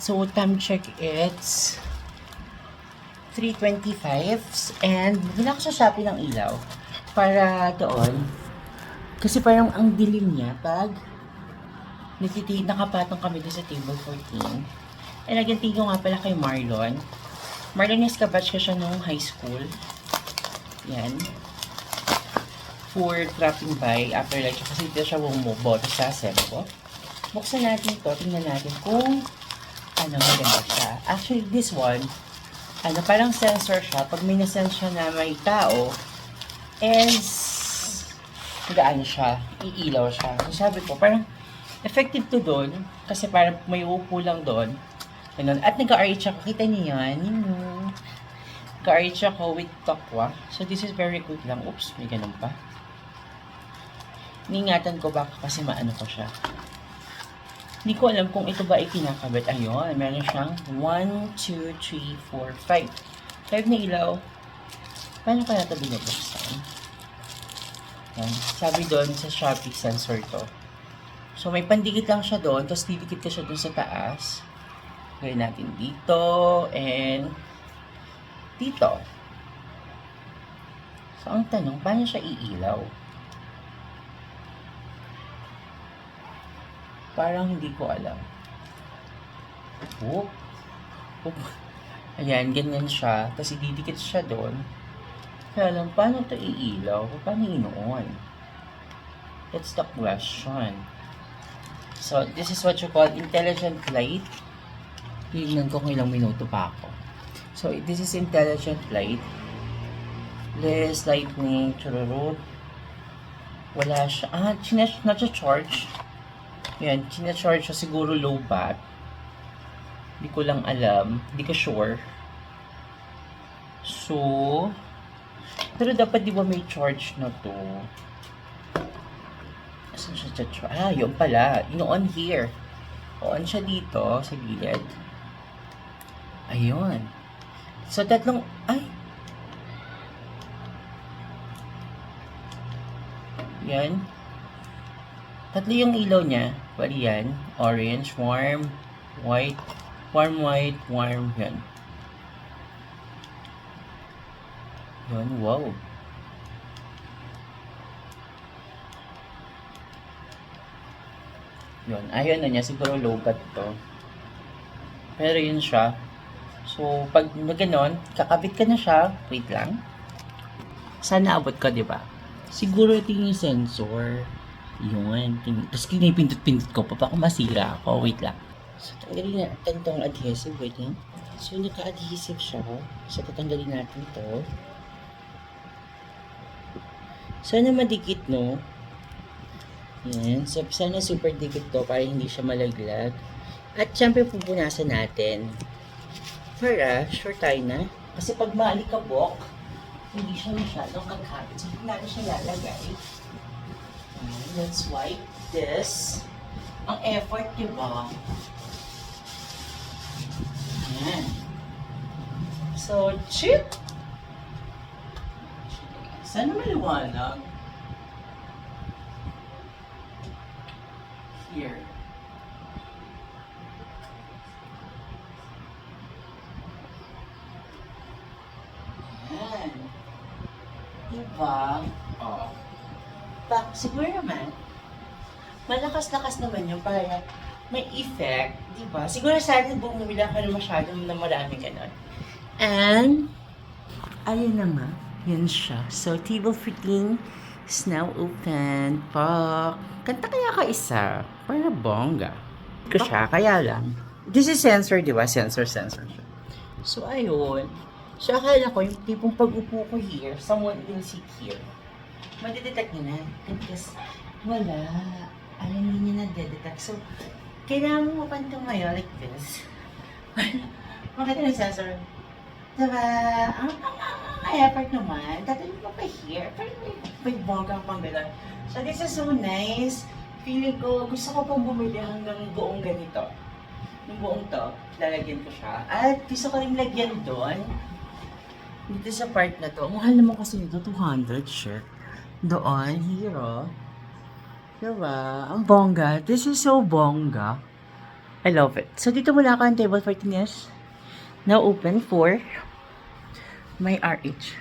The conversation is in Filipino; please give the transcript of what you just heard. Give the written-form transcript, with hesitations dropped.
So, time check, it's 3:25 and bumila ko sa Shopee ng ilaw para doon. Kasi parang ang dilim niya pag nakapatong kami doon sa table 14. And again, thank you nga pala kay Marlon. Marlon is kabatch ko siya nung high school. Yan. For dropping by after lecture kasi dito siya bumuboto sa Sempo. Buksan natin ito. Tingnan natin kung maganda siya. Actually, this one, parang sensor siya. Pag may nasense siya na may tao, is gaan siya. Iilaw siya. So, sabi ko, parang effective to doon. Kasi parang may upo lang doon. Ganun. At nag-RH ako. Kita niyo yan. Nag-RH ako with Tokwa. So, this is very good lang. Oops, may ganun pa. Ingatan ko baka kasi maano ko siya. Hindi ko alam kung ito ba ay kinakabit. Ayun, meron siyang 1, 2, 3, 4, 5. 5 na ilaw. Paano kaya ito binubuksan? Yan. Sabi doon sa Shopee sensor to. So, may pandikit lang siya doon. Tapos, didikit ka siya doon sa taas. Gawin natin dito. And dito. So, ang tanong, paano siya iilaw? Parang hindi ko alam. Oop. Oop. Ayan, ganyan siya. Tapos ididikit siya doon. Kaya alam, paano ito iilaw? Paano inoon? That's the question. So, this is what you call intelligent light. Tingnan ko kung ilang minuto pa ako. So, this is intelligent light. Less lightning, chururut. Wala siya. Not-charge. Yan, charge siya siguro low bat. Hindi ko lang alam. Hindi ko sure. So, pero dapat di ba may charge na to? Saan siya charge? Yun pala. On here. On siya dito, sa gilid. Ayun. So, Yan. Tatlo yung ilaw niya. Bali yan. Orange, warm, white, warm, yan. Yun, wow. Yun, ayun na niya. Siguro low bat to. Pero yun siya. So, pag ganon, kakabit ka na siya. Wait lang. Sana abot ka, di ba? Siguro ito yung sensor. Yun. Tapos kinipindot-pindot ko pa. Baka masira ako. Wait lang. So, tanggalin natin itong adhesive. Wait lang. So, naka-adhesive siya. So, tatanggalin natin ito. Sana madikit, no? Yan. So, sana super dikit to para hindi siya malaglag. At syempre, pupunasan natin. Para, sure tayo na. Kasi pag maalikabok, hindi siya masyadong kakabit. So, hindi natin siya lalagay. Let's wipe this. Ang effort, diba? Ayan. So, chip. Sana maliwanag. Here. Ayan. Diba? Oh. Siguro naman, malakas-lakas naman yung para may effect, di ba? Siguro sana bumila ka na masyadong na marami ganon. And, ayun na nga, yan siya. So, table 15 is now open. Kanta kaya ka isa, para bongga. Ko siya, kaya lang. This is sensor, di ba? Sensor siya. So, ayun. So, akala ko, yung tipong pag-upo ko here, someone will sit here. Madidetect nyo na. Because wala. Hindi nyo na-detect. So, kailangan mo mapantong ngayon like this. Makita na sensor. Diba? Ang effort naman. Tatanong mo pa here. Pero may bonggang pang gano'n. So, this is so nice. Feeling ko, gusto ko pang bumili hanggang buong ganito. Yung buong to, lalagyan ko siya. At gusto ko rin lagyan doon. Dito sa part na to. Mahal naman kasi nito, 200 sure. Doon, hero. Diba? Ang bongga. This is so bongga. I love it. So, dito muna ako ang table for tennis. Now open for my RH.